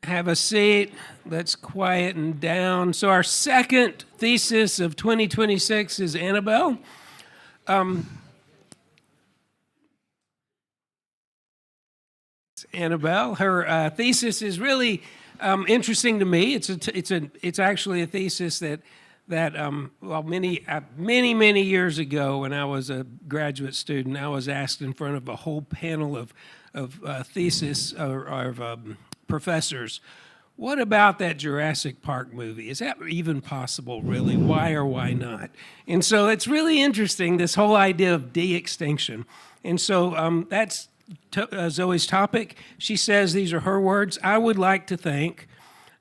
Have a seat. Let's quieten down. So our second thesis of 2026 is Annabel. Annabel. Her thesis is really interesting to me. It's actually a thesis that many years ago, when I was a graduate student, I was asked in front of a whole panel of thesis professors, what about that Jurassic Park movie? Is that even possible, really? Why or why not? And so it's really interesting, this whole idea of de-extinction. And so that's Zoe's topic. She says, these are her words, I would like to thank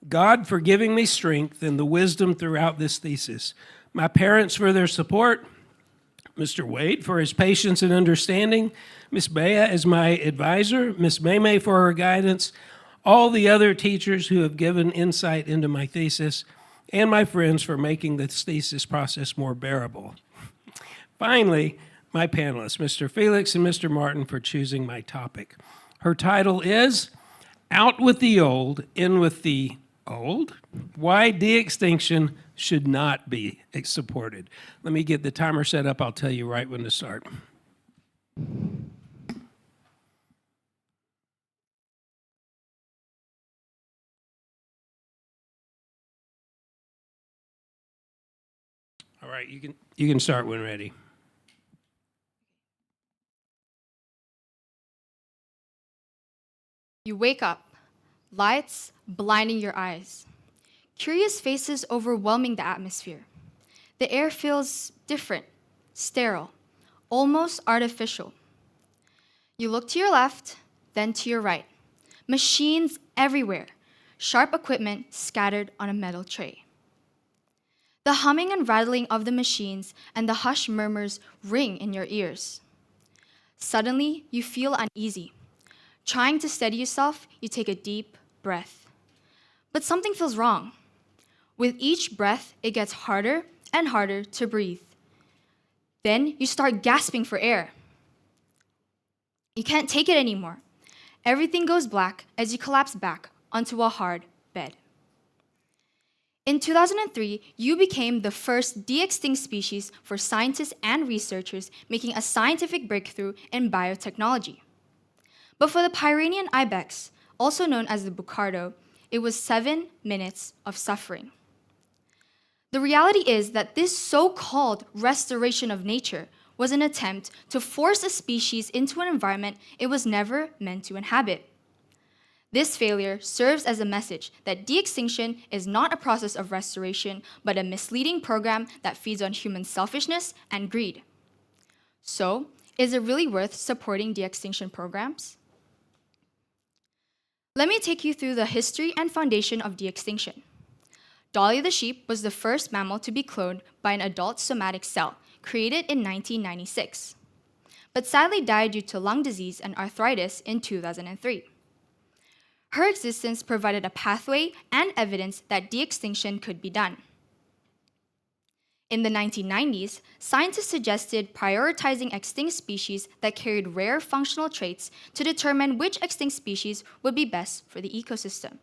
God for giving me strength and the wisdom throughout this thesis, my parents for their support, Mr. Wade for his patience and understanding, Miss Bea as my advisor, Miss Maymay for her guidance, all the other teachers who have given insight into my thesis, and my friends for making this thesis process more bearable. Finally, my panelists, Mr. Felix and Mr. Martin, for choosing my topic. Her title is Out with the Old, In with the Old, Why De-extinction Should Not Be Supported. Let me get the timer set up. I'll tell you right when to start. All right, you can start when ready. You wake up, lights blinding your eyes, curious faces overwhelming the atmosphere. The air feels different, sterile, almost artificial. You look to your left, then to your right. Machines everywhere, sharp equipment scattered on a metal tray. The humming and rattling of the machines and the hushed murmurs ring in your ears. Suddenly, you feel uneasy. Trying to steady yourself, you take a deep breath. But something feels wrong. With each breath, it gets harder and harder to breathe. Then you start gasping for air. You can't take it anymore. Everything goes black as you collapse back onto a hard bed. In 2003, you became the first de-extinct species for scientists and researchers making a scientific breakthrough in biotechnology. But for the Pyrenean ibex, also known as the bucardo, it was 7 minutes of suffering. The reality is that this so-called restoration of nature was an attempt to force a species into an environment it was never meant to inhabit. This failure serves as a message that de-extinction is not a process of restoration, but a misleading program that feeds on human selfishness and greed. So, is it really worth supporting de-extinction programs? Let me take you through the history and foundation of de-extinction. Dolly the sheep was the first mammal to be cloned by an adult somatic cell, created in 1996, but sadly died due to lung disease and arthritis in 2003. Her existence provided a pathway and evidence that de-extinction could be done. In the 1990s, scientists suggested prioritizing extinct species that carried rare functional traits to determine which extinct species would be best for the ecosystem.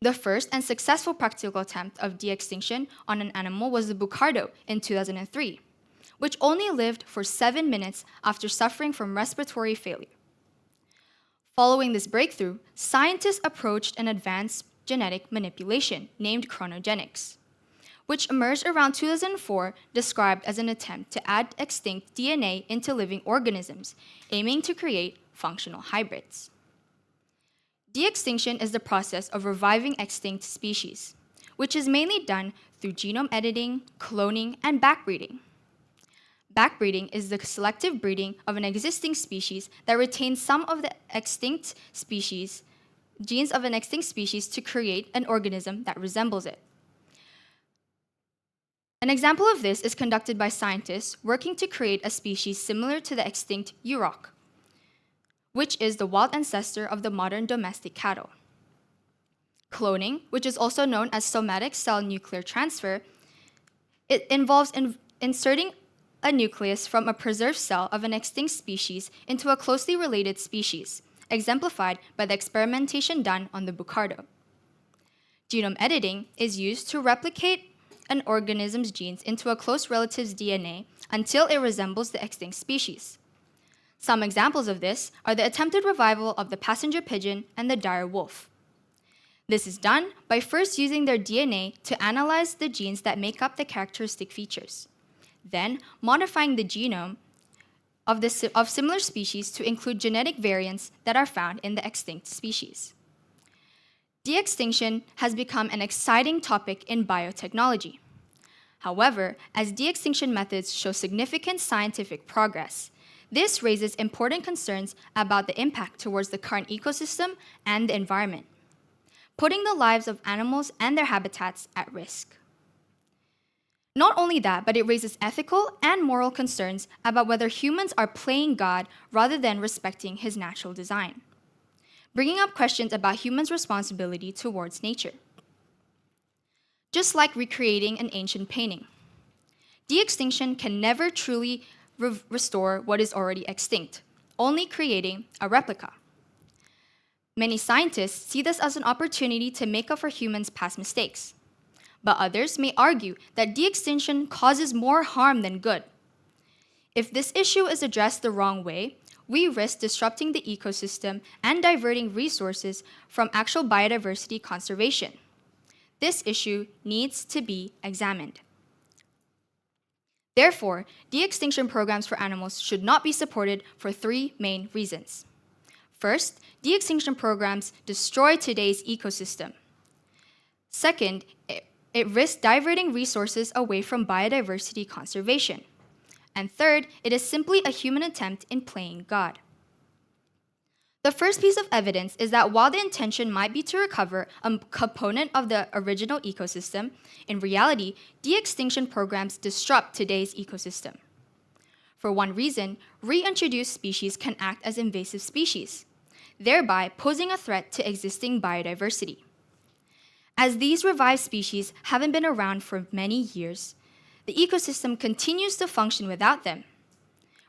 The first and successful practical attempt of de-extinction on an animal was the bucardo in 2003, which only lived for 7 minutes after suffering from respiratory failure. Following this breakthrough, scientists approached an advanced genetic manipulation named chronogenics, which emerged around 2004, described as an attempt to add extinct DNA into living organisms, aiming to create functional hybrids. De-extinction is the process of reviving extinct species, which is mainly done through genome editing, cloning, and backbreeding. Backbreeding is the selective breeding of an existing species that retains some of the genes of an extinct species to create an organism that resembles it. An example of this is conducted by scientists working to create a species similar to the extinct auroch, which is the wild ancestor of the modern domestic cattle. Cloning, which is also known as somatic cell nuclear transfer, it involves inserting a nucleus from a preserved cell of an extinct species into a closely related species, exemplified by the experimentation done on the bucardo. Genome editing is used to replicate an organism's genes into a close relative's DNA until it resembles the extinct species. Some examples of this are the attempted revival of the passenger pigeon and the dire wolf. This is done by first using their DNA to analyze the genes that make up the characteristic features, then modifying the genome of similar species to include genetic variants that are found in the extinct species. De-extinction has become an exciting topic in biotechnology. However, as de-extinction methods show significant scientific progress, this raises important concerns about the impact towards the current ecosystem and the environment, putting the lives of animals and their habitats at risk. Not only that, but it raises ethical and moral concerns about whether humans are playing God rather than respecting his natural design, bringing up questions about humans' responsibility towards nature. Just like recreating an ancient painting, de-extinction can never truly restore what is already extinct, only creating a replica. Many scientists see this as an opportunity to make up for humans' past mistakes, but others may argue that de-extinction causes more harm than good. If this issue is addressed the wrong way, we risk disrupting the ecosystem and diverting resources from actual biodiversity conservation. This issue needs to be examined. Therefore, de-extinction programs for animals should not be supported for three main reasons. First, de-extinction programs destroy today's ecosystem. Second, it risks diverting resources away from biodiversity conservation. And third, it is simply a human attempt in playing God. The first piece of evidence is that while the intention might be to recover a component of the original ecosystem, in reality, de-extinction programs disrupt today's ecosystem. For one reason, reintroduced species can act as invasive species, thereby posing a threat to existing biodiversity. As these revived species haven't been around for many years, the ecosystem continues to function without them,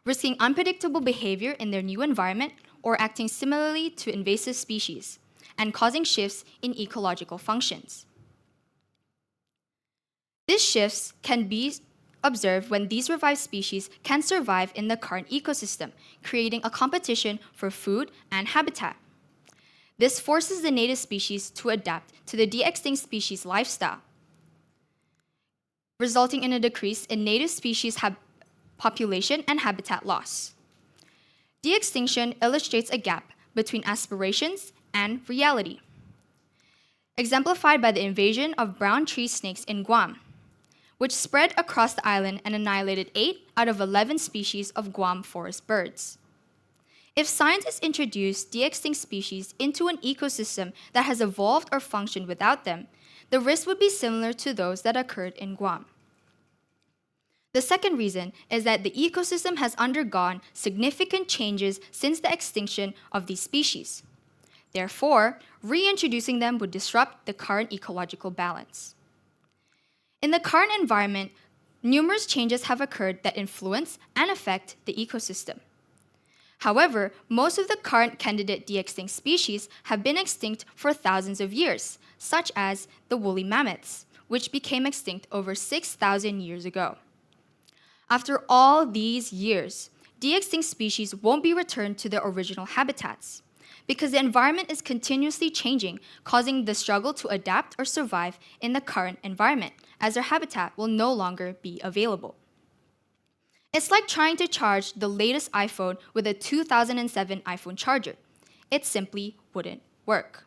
risking unpredictable behavior in their new environment or acting similarly to invasive species, and causing shifts in ecological functions. These shifts can be observed when these revived species can survive in the current ecosystem, creating a competition for food and habitat. This forces the native species to adapt to the de-extinct species lifestyle, resulting in a decrease in native species population and habitat loss. De-extinction illustrates a gap between aspirations and reality, exemplified by the invasion of brown tree snakes in Guam, which spread across the island and annihilated 8 out of 11 species of Guam forest birds. If scientists introduce de-extinct species into an ecosystem that has evolved or functioned without them, the risk would be similar to those that occurred in Guam. The second reason is that the ecosystem has undergone significant changes since the extinction of these species. Therefore, reintroducing them would disrupt the current ecological balance. In the current environment, numerous changes have occurred that influence and affect the ecosystem. However, most of the current candidate de-extinct species have been extinct for thousands of years, such as the woolly mammoths, which became extinct over 6,000 years ago. After all these years, de-extinct species won't be returned to their original habitats because the environment is continuously changing, causing the struggle to adapt or survive in the current environment, as their habitat will no longer be available. It's like trying to charge the latest iPhone with a 2007 iPhone charger. It simply wouldn't work.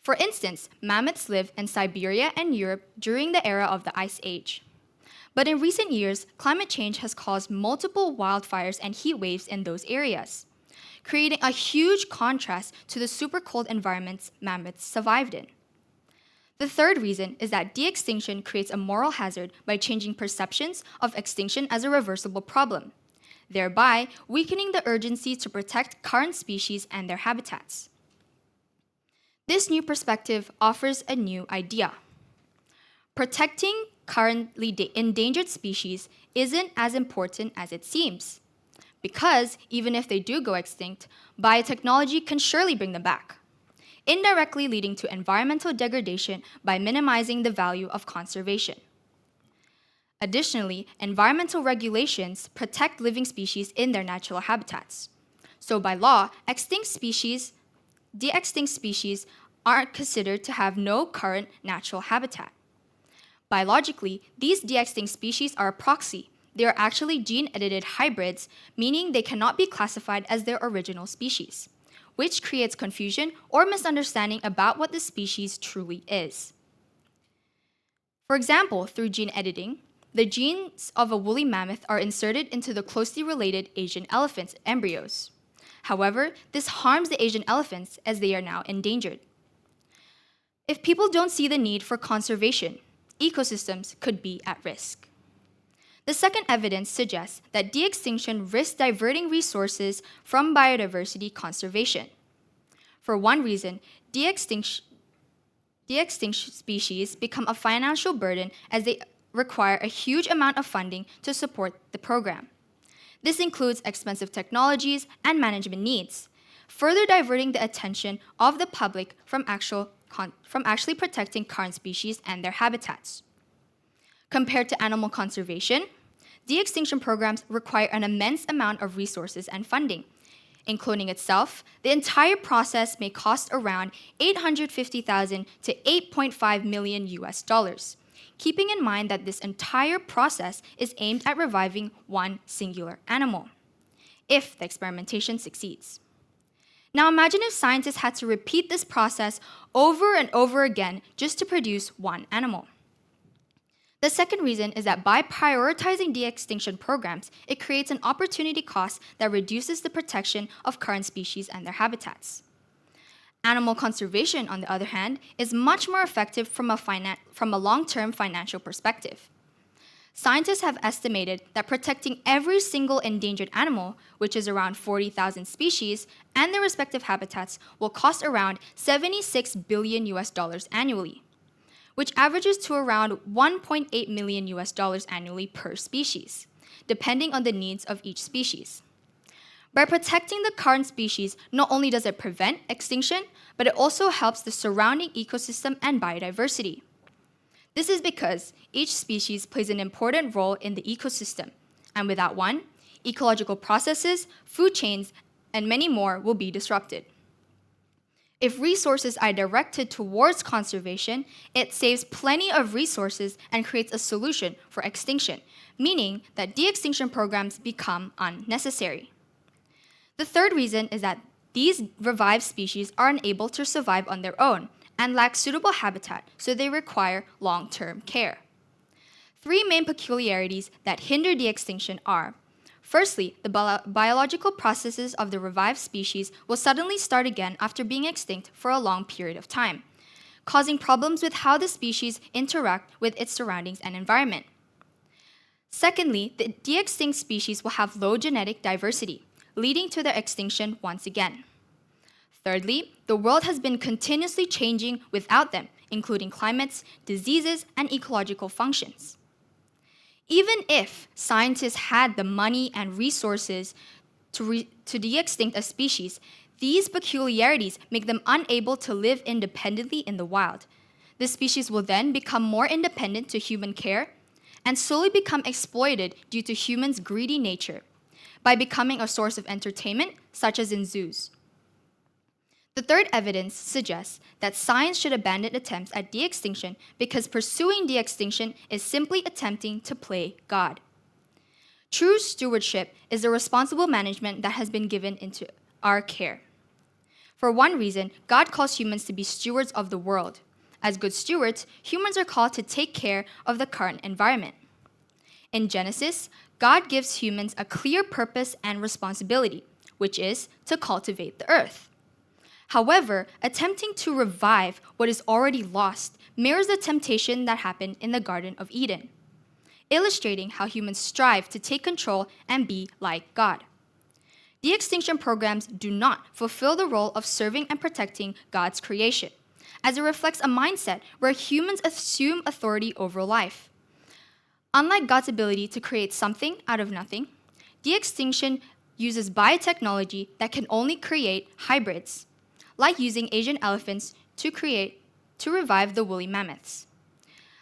For instance, mammoths lived in Siberia and Europe during the era of the Ice Age. But in recent years, climate change has caused multiple wildfires and heat waves in those areas, creating a huge contrast to the super cold environments mammoths survived in. The third reason is that de-extinction creates a moral hazard by changing perceptions of extinction as a reversible problem, thereby weakening the urgency to protect current species and their habitats. This new perspective offers a new idea. Protecting currently endangered species isn't as important as it seems. because even if they do go extinct, biotechnology can surely bring them back, indirectly leading to environmental degradation by minimizing the value of conservation. Additionally, environmental regulations protect living species in their natural habitats. So by law, de-extinct species are considered to have no current natural habitat. Biologically, these de-extinct species are a proxy. They are actually gene-edited hybrids, meaning they cannot be classified as their original species, which creates confusion or misunderstanding about what the species truly is. For example, through gene editing, the genes of a woolly mammoth are inserted into the closely related Asian elephant's embryos. However, this harms the Asian elephants as they are now endangered. If people don't see the need for conservation, ecosystems could be at risk. The second evidence suggests that de-extinction risks diverting resources from biodiversity conservation. For one reason, de-extinct species become a financial burden as they require a huge amount of funding to support the program. This includes expensive technologies and management needs, further diverting the attention of the public from actually protecting current species and their habitats. Compared to animal conservation, de-extinction programs require an immense amount of resources and funding. In cloning itself, the entire process may cost around $850,000 to $8.5 million US, keeping in mind that this entire process is aimed at reviving one singular animal, if the experimentation succeeds. Now imagine if scientists had to repeat this process over and over again just to produce one animal. The second reason is that by prioritizing de-extinction programs, it creates an opportunity cost that reduces the protection of current species and their habitats. Animal conservation, on the other hand, is much more effective from a long-term financial perspective. Scientists have estimated that protecting every single endangered animal, which is around 40,000 species, and their respective habitats will cost around $76 billion annually, which averages to around $1.8 million annually per species, depending on the needs of each species. By protecting the current species, not only does it prevent extinction, but it also helps the surrounding ecosystem and biodiversity. This is because each species plays an important role in the ecosystem, and without one, ecological processes, food chains, and many more will be disrupted. If resources are directed towards conservation, it saves plenty of resources and creates a solution for extinction, meaning that de-extinction programs become unnecessary. The third reason is that these revived species are unable to survive on their own and lack suitable habitat, so they require long-term care. Three main peculiarities that hinder de-extinction are: firstly, the biological processes of the revived species will suddenly start again after being extinct for a long period of time, causing problems with how the species interact with its surroundings and environment. Secondly, the de-extinct species will have low genetic diversity, leading to their extinction once again. Thirdly, the world has been continuously changing without them, including climates, diseases, and ecological functions. Even if scientists had the money and resources to de-extinct a species, these peculiarities make them unable to live independently in the wild. The species will then become more independent to human care and slowly become exploited due to humans' greedy nature, by becoming a source of entertainment, such as in zoos. The third evidence suggests that science should abandon attempts at de-extinction because pursuing de-extinction is simply attempting to play God. True stewardship is the responsible management that has been given into our care. For one reason, God calls humans to be stewards of the world. As good stewards, humans are called to take care of the current environment. In Genesis, God gives humans a clear purpose and responsibility, which is to cultivate the earth. However, attempting to revive what is already lost mirrors the temptation that happened in the Garden of Eden, illustrating how humans strive to take control and be like God. De-extinction programs do not fulfill the role of serving and protecting God's creation, as it reflects a mindset where humans assume authority over life. Unlike God's ability to create something out of nothing, de-extinction uses biotechnology that can only create hybrids, like using Asian elephants to revive the woolly mammoths.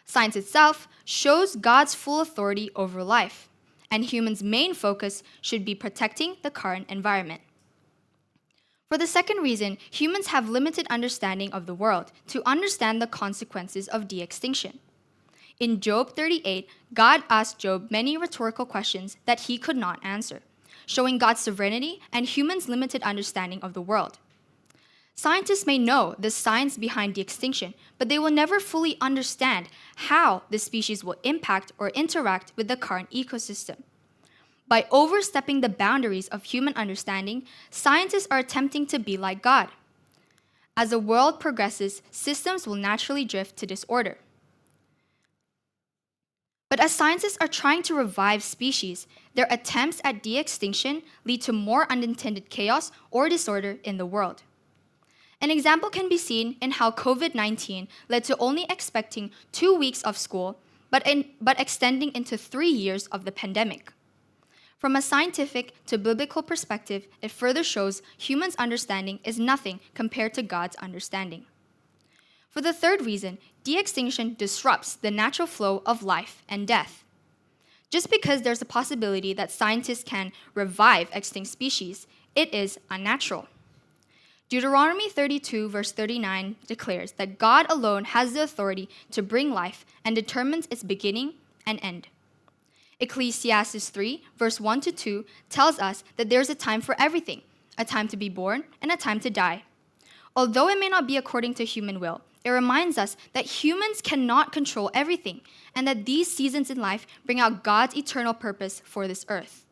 Science itself shows God's full authority over life, and humans' main focus should be protecting the current environment. For the second reason, humans have limited understanding of the world to understand the consequences of de-extinction. In Job 38, God asked Job many rhetorical questions that he could not answer, showing God's sovereignty and humans' limited understanding of the world. Scientists may know the science behind de-extinction, but they will never fully understand how the species will impact or interact with the current ecosystem. By overstepping the boundaries of human understanding, scientists are attempting to be like God. As the world progresses, systems will naturally drift to disorder. But as scientists are trying to revive species, their attempts at de-extinction lead to more unintended chaos or disorder in the world. An example can be seen in how COVID-19 led to only expecting 2 weeks of school, but extending into 3 years of the pandemic. From a scientific to biblical perspective, it further shows humans' understanding is nothing compared to God's understanding. For the third reason, de-extinction disrupts the natural flow of life and death. Just because there's a possibility that scientists can revive extinct species, it is unnatural. Deuteronomy 32 verse 39 declares that God alone has the authority to bring life and determines its beginning and end. Ecclesiastes 3 verse 1 to 2 tells us that there's a time for everything, a time to be born and a time to die. Although it may not be according to human will, it reminds us that humans cannot control everything and that these seasons in life bring out God's eternal purpose for this earth.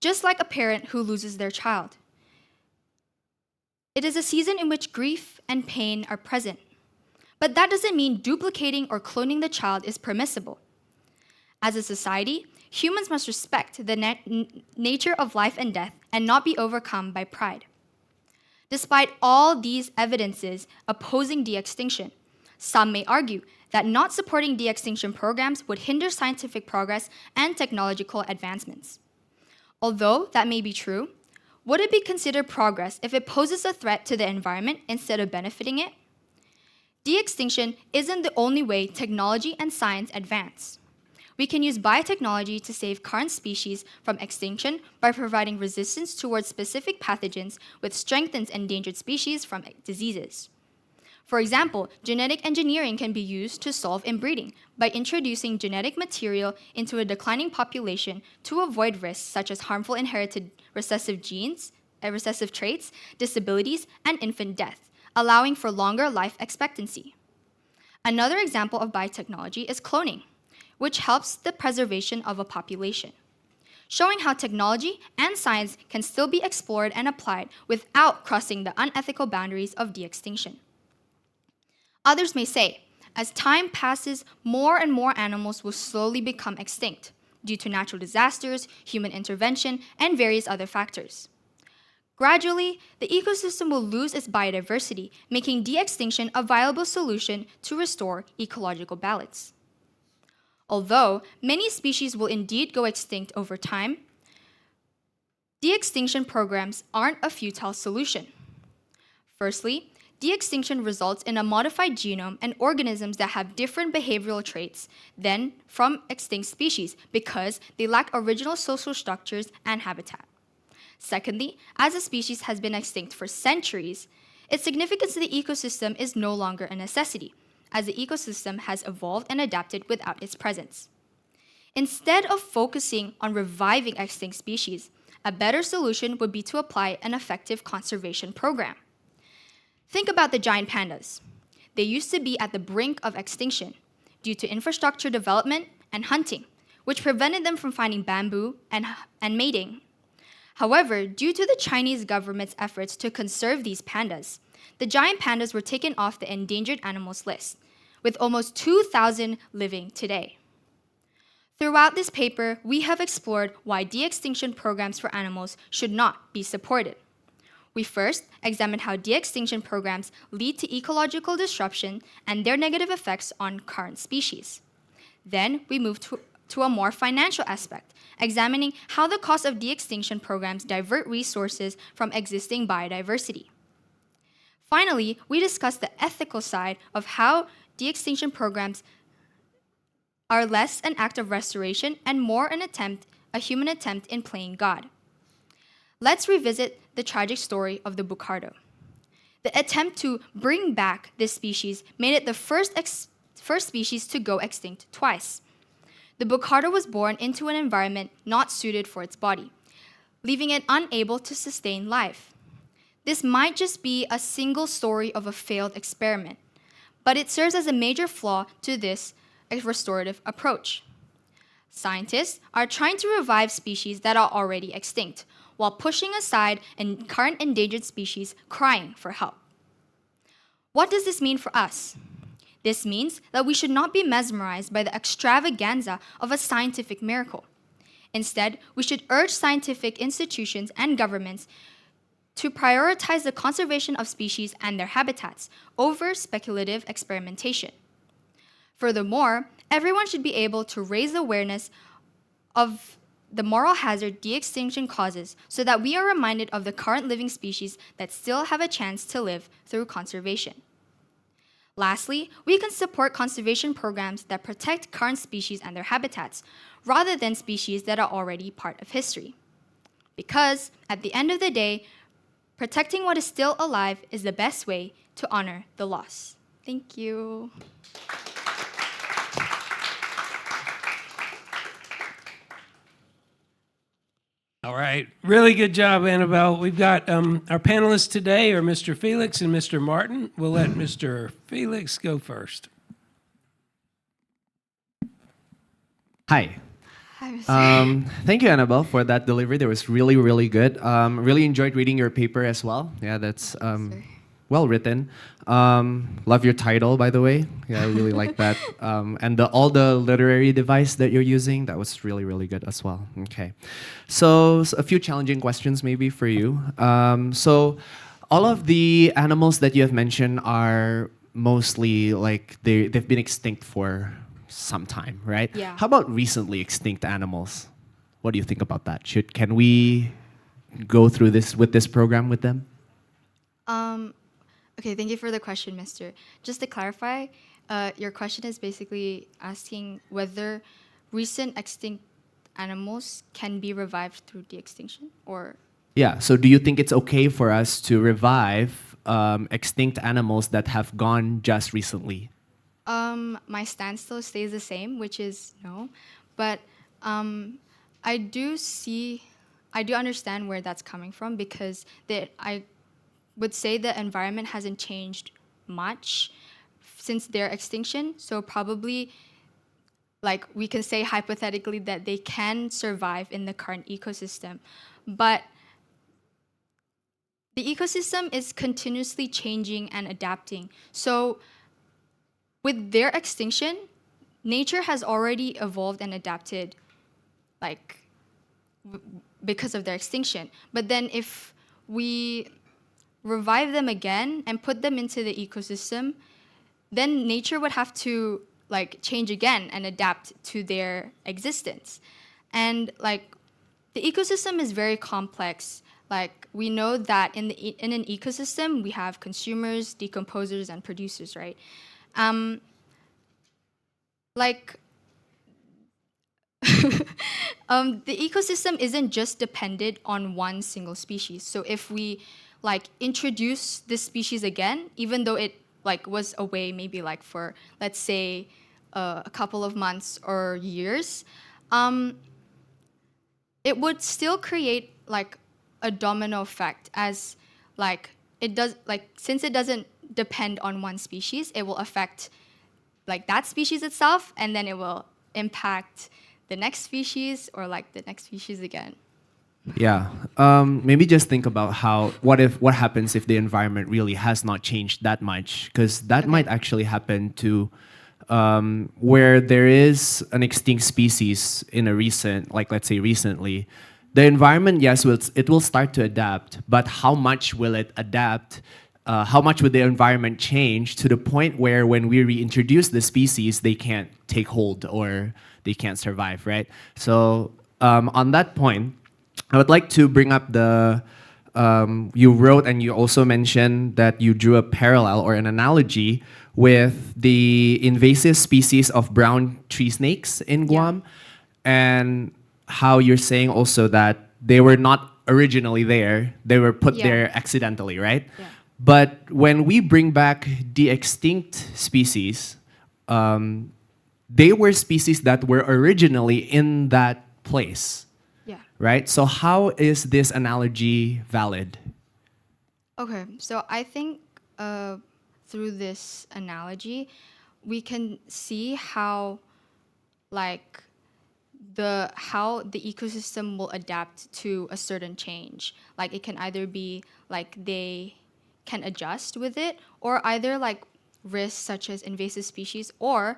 Just like a parent who loses their child, it is a season in which grief and pain are present. But that doesn't mean duplicating or cloning the child is permissible. As a society, humans must respect the nature of life and death and not be overcome by pride. Despite all these evidences opposing de-extinction, some may argue that not supporting de-extinction programs would hinder scientific progress and technological advancements. Although that may be true, would it be considered progress if it poses a threat to the environment instead of benefiting it? De-extinction isn't the only way technology and science advance. We can use biotechnology to save current species from extinction by providing resistance towards specific pathogens, which strengthens endangered species from diseases. For example, genetic engineering can be used to solve inbreeding by introducing genetic material into a declining population to avoid risks such as harmful inherited recessive traits, disabilities, and infant death, allowing for longer life expectancy. Another example of biotechnology is cloning, which helps the preservation of a population, showing how technology and science can still be explored and applied without crossing the unethical boundaries of de-extinction. Others may say, as time passes, more and more animals will slowly become extinct due to natural disasters, human intervention, and various other factors. Gradually, the ecosystem will lose its biodiversity, making de-extinction a viable solution to restore ecological balance. Although many species will indeed go extinct over time, de-extinction programs aren't a futile solution. Firstly, de-extinction results in a modified genome and organisms that have different behavioral traits than from extinct species because they lack original social structures and habitat. Secondly, as a species has been extinct for centuries, its significance to the ecosystem is no longer a necessity, as the ecosystem has evolved and adapted without its presence. Instead of focusing on reviving extinct species, a better solution would be to apply an effective conservation program. Think about the giant pandas. They used to be at the brink of extinction due to infrastructure development and hunting, which prevented them from finding bamboo and mating. However, due to the Chinese government's efforts to conserve these pandas, the giant pandas were taken off the endangered animals list, with almost 2,000 living today. Throughout this paper, we have explored why de-extinction programs for animals should not be supported. We first examined how de-extinction programs lead to ecological disruption and their negative effects on current species. Then we moved to a more financial aspect, examining how the cost of de-extinction programs divert resources from existing biodiversity. Finally, we discussed the ethical side of how de-extinction programs are less an act of restoration and more a human attempt in playing God. Let's revisit the tragic story of the bucardo. The attempt to bring back this species made it the first species to go extinct twice. The bucardo was born into an environment not suited for its body, leaving it unable to sustain life. This might just be a single story of a failed experiment, but it serves as a major flaw to this restorative approach. Scientists are trying to revive species that are already extinct, while pushing aside current endangered species crying for help. What does this mean for us? This means that we should not be mesmerized by the extravaganza of a scientific miracle. Instead, we should urge scientific institutions and governments to prioritize the conservation of species and their habitats over speculative experimentation. Furthermore, everyone should be able to raise awareness of the moral hazard de-extinction causes so that we are reminded of the current living species that still have a chance to live through conservation. Lastly, we can support conservation programs that protect current species and their habitats, rather than species that are already part of history. Because, at the end of the day, protecting what is still alive is the best way to honor the loss. Thank you. All right. Really good job, Annabel. We've got our panelists today are Mr. Felix and Mr. Martin. We'll let Mr. Felix go first. Hi. Hi, Mr. Thank you, Annabel, for that delivery. That was really, really good. Really enjoyed reading your paper as well. Yeah, that's well written. Love your title, by the way. Yeah, I really like that. And all the literary device that you're using, that was really, really good as well. Okay. So a few challenging questions maybe for you. So all of the animals that you have mentioned are mostly like they've been extinct for some time, right? Yeah. How about recently extinct animals? What do you think about that? Can we go through this with this program with them? Okay, thank you for the question, Mister. Just to clarify, your question is basically asking whether recent extinct animals can be revived through de-extinction, or? Yeah, so do you think it's okay for us to revive extinct animals that have gone just recently? My stance still stays the same, which is no. But I do understand where that's coming from, because I would say the environment hasn't changed much since their extinction. So probably, like, we can say hypothetically that they can survive in the current ecosystem. But the ecosystem is continuously changing and adapting. So with their extinction, nature has already evolved and adapted, like, because of their extinction. But then if we revive them again and put them into the ecosystem, then nature would have to, like, change again and adapt to their existence. And, like, the ecosystem is very complex. Like, we know that in an ecosystem, we have consumers, decomposers, and producers, right? The ecosystem isn't just dependent on one single species. So if we, like, introduce this species again, even though it, like, was away maybe, like, for, let's say, a couple of months or years, it would still create, like, a domino effect, as, like, it does, like, since it doesn't depend on one species, it will affect, like, that species itself, and then it will impact the next species, or, like, the next species again. Yeah. Maybe just think about what happens if the environment really has not changed that much, because that might actually happen to where there is an extinct species in a recent, like, let's say recently. The environment, yes, it will start to adapt, but how much will it adapt how much would the environment change to the point where when we reintroduce the species, they can't take hold or they can't survive, right? So on that point, I would like to bring up the, you wrote and you also mentioned that you drew a parallel or an analogy with the invasive species of brown tree snakes in Guam, and how you're saying also that they were not originally there, they were put there accidentally, right? Yeah. But when we bring back de-extinct species, they were species that were originally in that place, Yeah. right? So how is this analogy valid? Okay, so I think through this analogy, we can see how, like, how the ecosystem will adapt to a certain change. Like, it can either be like they can adjust with it, or either like risks such as invasive species, or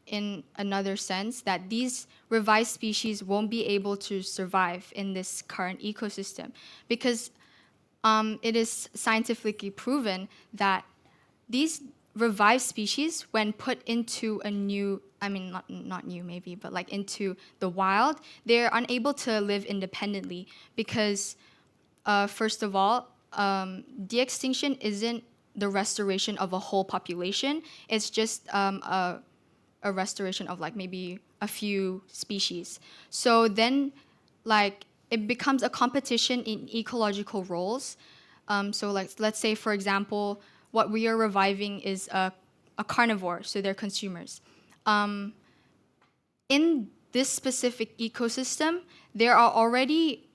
in another sense that these revised species won't be able to survive in this current ecosystem, because it is scientifically proven that these revived species, when put into a new, I mean, not new maybe, but like into the wild, they're unable to live independently because, first of all, de-extinction isn't the restoration of a whole population. It's just a restoration of like maybe a few species. So then, like, it becomes a competition in ecological roles. So like, let's say, for example, what we are reviving is a carnivore, so they're consumers. In this specific ecosystem, there are already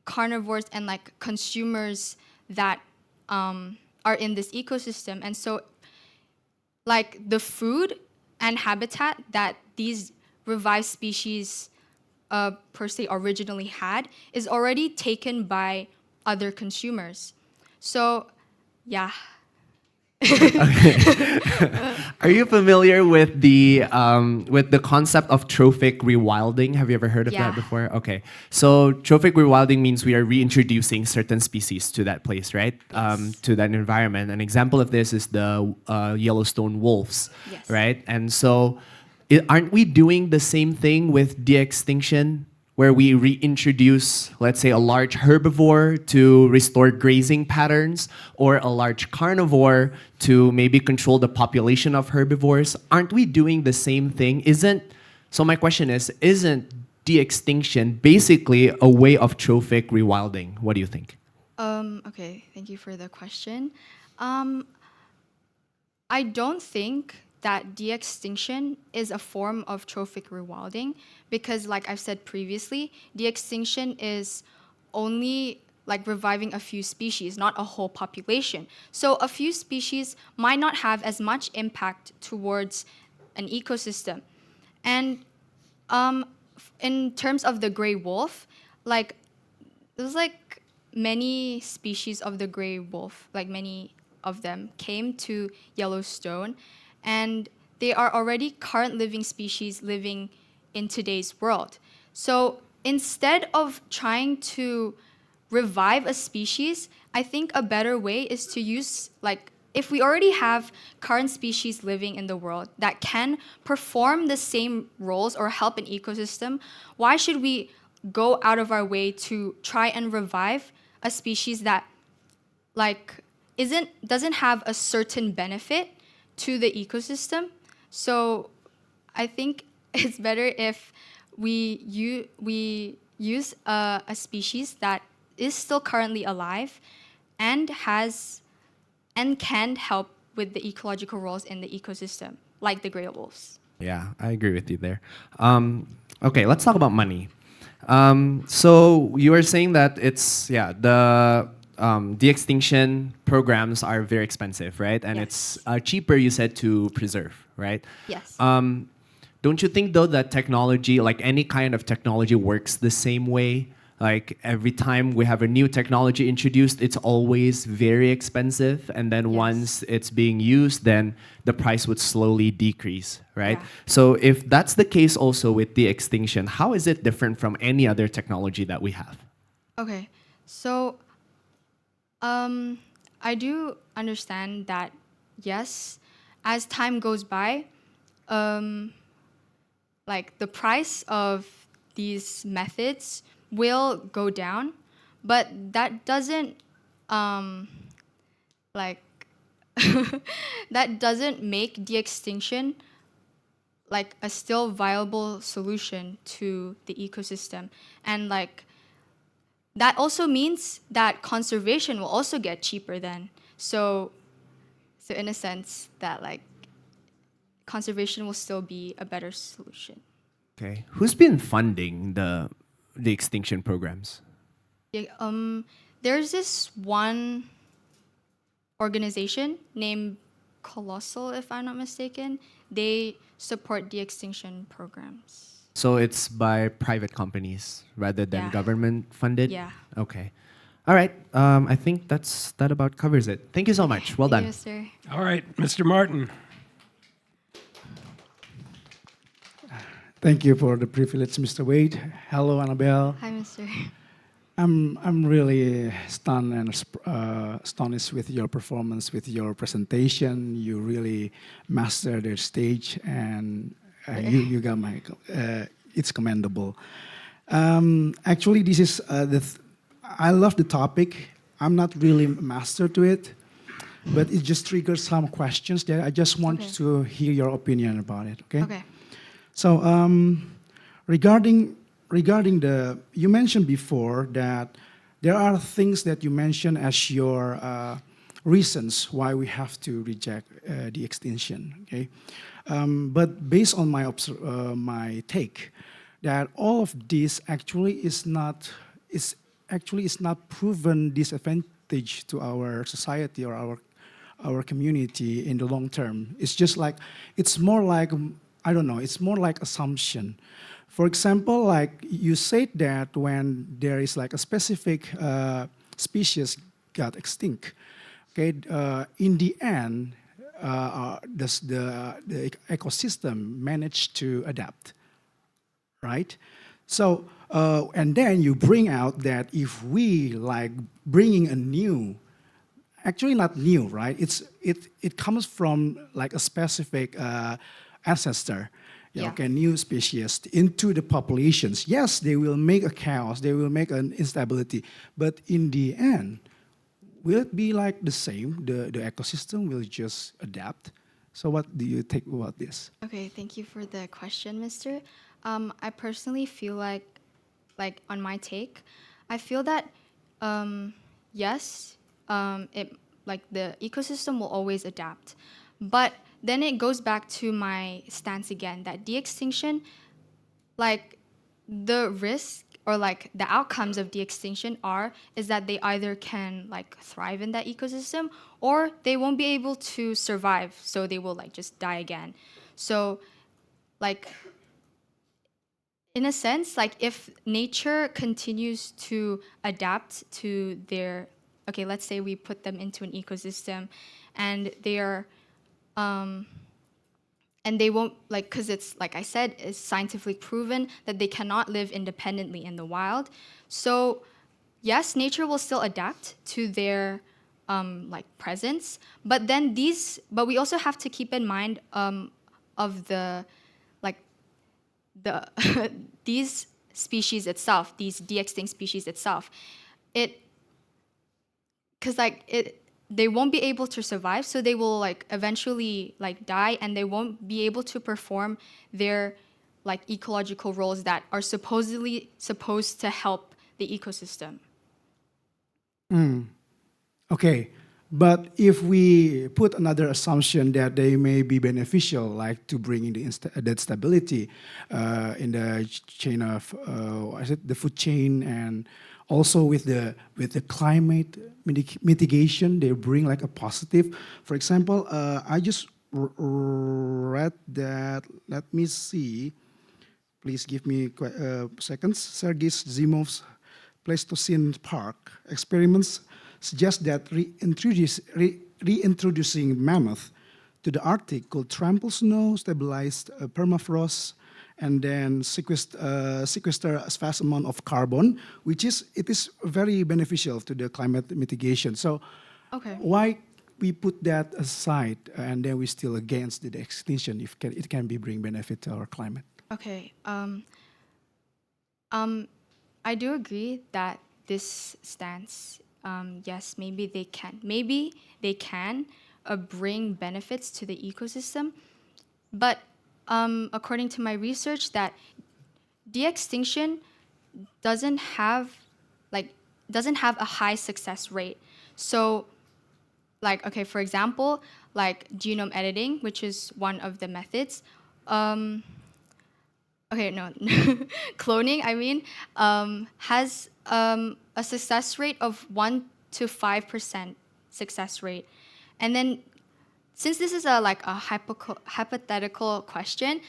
carnivores and like consumers that are in this ecosystem. And so like the food and habitat that these revived species per se originally had is already taken by other consumers. So yeah. Are you familiar with the concept of trophic rewilding? Have you ever heard of that before? Okay, so trophic rewilding means we are reintroducing certain species to that place, right? To that environment. An example of this is the Yellowstone wolves, right? And so, aren't we doing the same thing with de-extinction, where we reintroduce, let's say, a large herbivore to restore grazing patterns, or a large carnivore to maybe control the population of herbivores? Aren't we doing the same thing? So my question is, isn't de-extinction basically a way of trophic rewilding? What do you think? Okay, thank you for the question. I don't think that de-extinction is a form of trophic rewilding, because like I've said previously, de-extinction is only like reviving a few species, not a whole population. So a few species might not have as much impact towards an ecosystem. And in terms of the gray wolf, like there's like many species of the gray wolf, like many of them came to Yellowstone, and they are already current living species living in today's world. So instead of trying to revive a species, I think a better way is to use, like, if we already have current species living in the world that can perform the same roles or help an ecosystem, why should we go out of our way to try and revive a species that, like, doesn't have a certain benefit to the ecosystem? So I think it's better if we use a species that is still currently alive and can help with the ecological roles in the ecosystem, like the gray wolves. Yeah, I agree with you there. Okay, let's talk about money. So you were saying that the de-extinction programs are very expensive, right? And it's cheaper, you said, to preserve, right? Yes. Don't you think, though, that technology, like any kind of technology, works the same way? Like every time we have a new technology introduced, it's always very expensive. And then once it's being used, then the price would slowly decrease, right? Yeah. So if that's the case also with de-extinction, how is it different from any other technology that we have? Okay, so I do understand that, yes, as time goes by, like the price of these methods will go down, but that doesn't like that doesn't make de-extinction like a still viable solution to the ecosystem. And like that also means that conservation will also get cheaper then. So in a sense that like conservation will still be a better solution. Okay. Who's been funding the extinction programs? Yeah, there's this one organization named Colossal, if I'm not mistaken. They support de-extinction programs. So it's by private companies rather than Yeah. government funded? Yeah. Okay. All right. I think that about covers it. Thank you so much. Well done. Yes, sir. All right, Mr. Martin. Thank you for the privilege, Mr. Wade. Hello, Annabel. Hi, Mr. I'm really stunned and astonished with your performance, with your presentation. You really mastered the stage, and you got my. It's commendable. Actually, this is I love the topic. I'm not really master to it, but it just triggers some questions that I just want Okay. to hear your opinion about it. Okay. Okay. So regarding the, you mentioned before that there are things that you mentioned as your reasons why we have to reject the extinction. Okay, but based on my my take, that all of this actually is not proven disadvantage to our society or our community in the long term. It's just like, it's more like, I don't know, it's more like assumption. For example, like you said that when there is like a specific species got extinct, okay, in the end, the ecosystem managed to adapt, right? So, and then you bring out that if we like bringing a new, actually not new, right? It comes from like a specific ancestor, Yeah. okay, new species into the populations. Yes, they will make a chaos, they will make an instability, but in the end, will it be like the same? The ecosystem will just adapt. So what do you think about this? Okay, thank you for the question, Mr. I personally feel like on my take, I feel that yes, it like the ecosystem will always adapt, but then it goes back to my stance again that de-extinction, like the risk or like the outcomes of de-extinction is that they either can like thrive in that ecosystem or they won't be able to survive, so they will like just die again. So like in a sense, like if nature continues to adapt to their, okay, let's say we put them into an ecosystem and they are and they won't, like, because it's like I said, it's scientifically proven that they cannot live independently in the wild. So yes, nature will still adapt to their like presence, but we also have to keep in mind of the like the these species itself, these de-extinct species itself, they won't be able to survive, so they will like eventually like die, and they won't be able to perform their like ecological roles that are supposedly supposed to help the ecosystem. Okay, but if we put another assumption that they may be beneficial, like to bring in that stability in the chain of the food chain, and also with the climate mitigation, they bring like a positive. For example, I just read that. Let me see. Please give me seconds. Sergei Zimov's Pleistocene Park experiments suggest that reintroducing mammoth to the Arctic could trample snow, stabilize permafrost, and then sequester a vast amount of carbon, it is very beneficial to the climate mitigation. So Okay. Why we put that aside and then we still against the extinction if it can be bring benefit to our climate? Okay. I do agree that this stance, yes, maybe they can bring benefits to the ecosystem, but according to my research, that de-extinction doesn't have like doesn't have a high success rate. So, like, okay, for example, like genome editing, which is one of the methods. Okay, no, cloning, I mean, has a success rate of 1 to 5% success rate. And then, since this is a hypothetical question,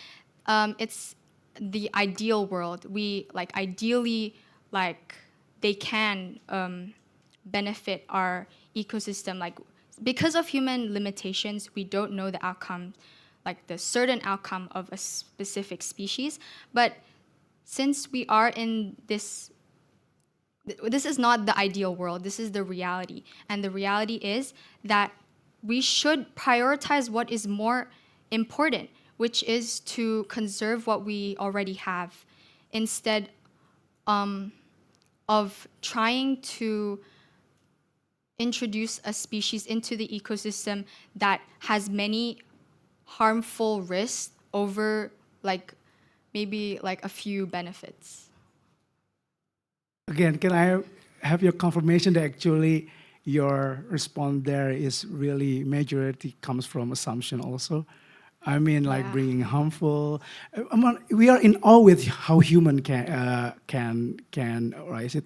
it's the ideal world. We like ideally like they can benefit our ecosystem. Like because of human limitations, we don't know the outcome, like the certain outcome of a specific species. But since we are in this is not the ideal world. This is the reality, and the reality is that we should prioritize what is more important, which is to conserve what we already have, instead of trying to introduce a species into the ecosystem that has many harmful risks over like maybe like a few benefits. Again, can I have your confirmation that actually your response there is really majority comes from assumption also? I mean, like Yeah. bringing harmful. We are in awe with how human can, or is it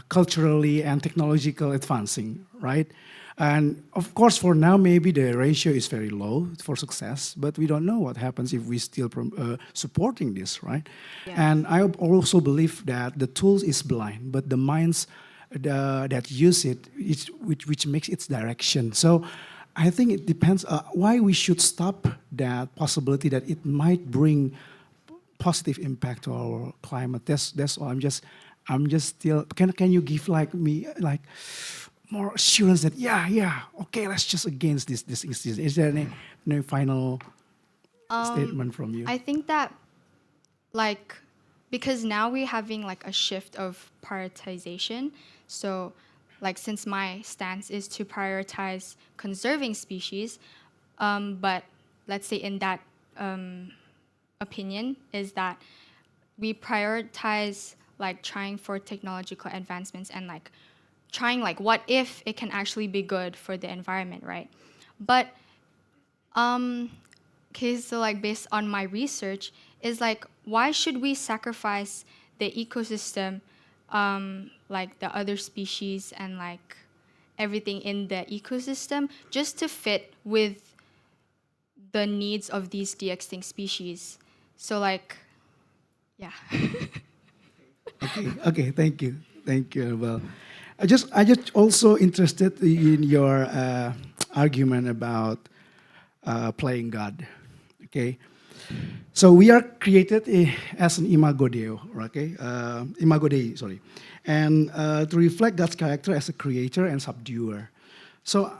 culturally and technological advancing, right? And of course, for now, maybe the ratio is very low for success, but we don't know what happens if we still supporting this, right? Yes. And I also believe that the tools is blind, but the minds that use it, which makes its direction. So I think it depends why we should stop that possibility that it might bring positive impact to our climate. That's all. I'm just still. Can you give like me like more assurance that okay, let's just against this instance. Is there any final statement from you? I think that like because now we're having like a shift of prioritization. So like since my stance is to prioritize conserving species, but let's say in that opinion is that we prioritize like trying for technological advancements and like trying like what if it can actually be good for the environment, right? But okay, so like based on my research is like why should we sacrifice the ecosystem, like the other species and like everything in the ecosystem just to fit with the needs of these de-extinct species? So like yeah. Okay, thank you. Well, I just also interested in your argument about playing God. Okay, so we are created as an imago Dei, okay, imago Dei, sorry, and to reflect God's character as a creator and subduer. So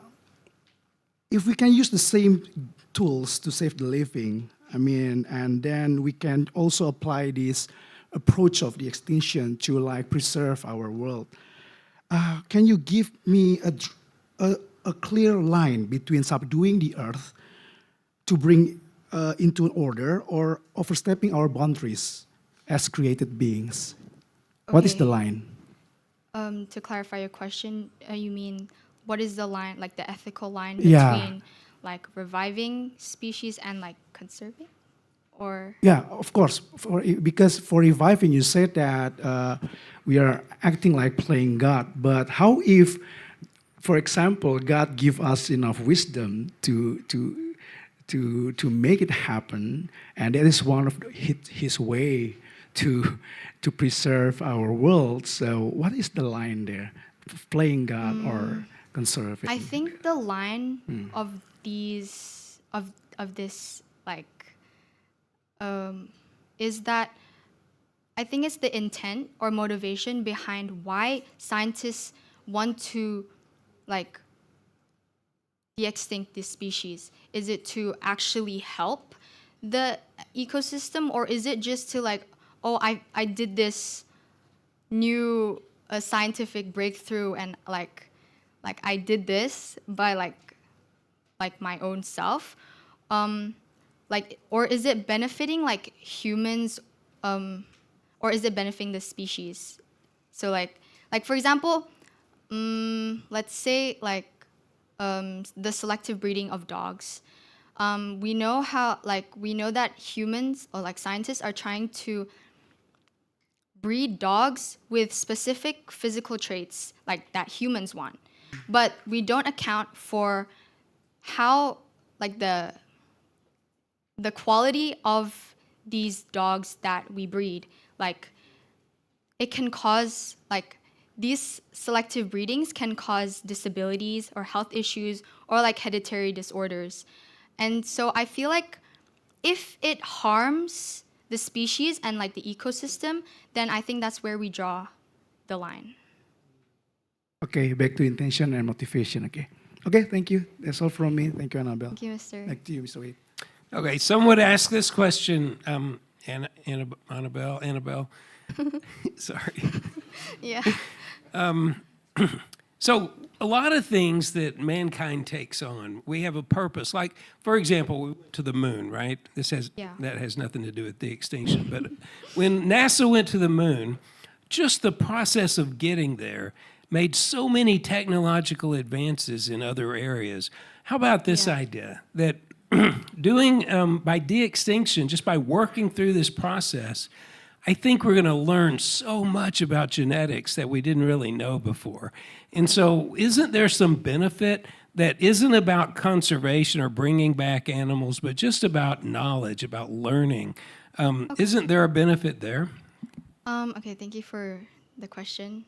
if we can use the same tools to save the living, I mean, and then we can also apply this approach of the extinction to like preserve our world. Can you give me a clear line between subduing the earth to bring into order or overstepping our boundaries as created beings? What is the Okay. line? To clarify your question, you mean what is the line, like the ethical line Yeah. between like reviving species and like conserving? Or Yeah, of course. Because for reviving, you said that we are acting like playing God. But how if, for example, God give us enough wisdom to make it happen, and that is one of His way to preserve our world. So, what is the line there? Playing God or conserving? I think the line of these of this like is that I think it's the intent or motivation behind why scientists want to like de-extinct this species? Is it to actually help the ecosystem, or is it just to like, oh, I did this new scientific breakthrough and like I did this by like my own self, like, or is it benefiting like humans, or is it benefiting the species? So like for example, let's say like the selective breeding of dogs. We know that humans or like scientists are trying to breed dogs with specific physical traits like that humans want, but we don't account for how like the quality of these dogs that we breed. Like it can cause like these selective breedings can cause disabilities or health issues or like hereditary disorders. And so I feel like if it harms the species and like the ecosystem, then I think that's where we draw the line. Okay, back to intention and motivation. Okay, thank you. That's all from me. Thank you, Annabel. Thank you, Mr. Back to you, Mr. Wade. Okay, some would ask this question, Annabelle. Sorry. Yeah. So a lot of things that mankind takes on, we have a purpose. Like, for example, we went to the moon, right? That has nothing to do with de-extinction. But when NASA went to the moon, just the process of getting there made so many technological advances in other areas. How about this idea that doing by de-extinction, just by working through this process, I think we're going to learn so much about genetics that we didn't really know before. And so isn't there some benefit that isn't about conservation or bringing back animals, but just about knowledge, about learning? Isn't there a benefit there? Okay, thank you for the question,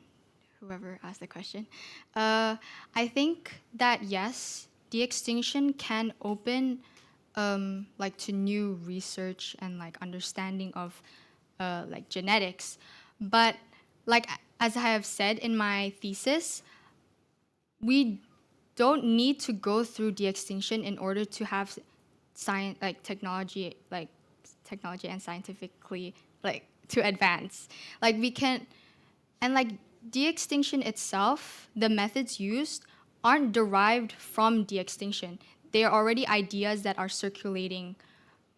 whoever asked the question. I think that yes, de-extinction can open like to new research and like understanding of like genetics. But like as I have said in my thesis, we don't need to go through de-extinction in order to have science, like technology and scientifically like to advance. Like we can, and like de-extinction itself, the methods used aren't derived from de-extinction. They are already ideas that are circulating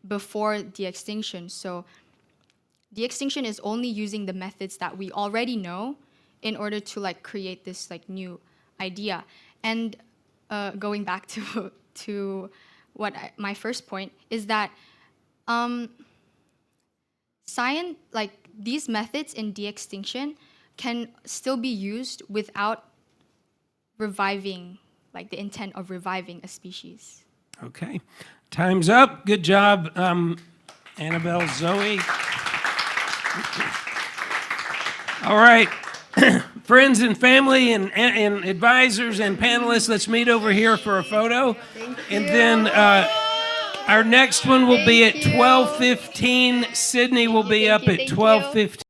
before de-extinction. So de-extinction is only using the methods that we already know in order to like create this like new idea. And going back to what my first point is that science, like these methods in de-extinction can still be used without reviving, like the intent of reviving a species. Okay, time's up. Good job, Annabel Zoe. All right, friends and family and advisors and panelists, let's meet over here for a photo. And then our next one will be at 12:15. Sydney will be up at 12:15.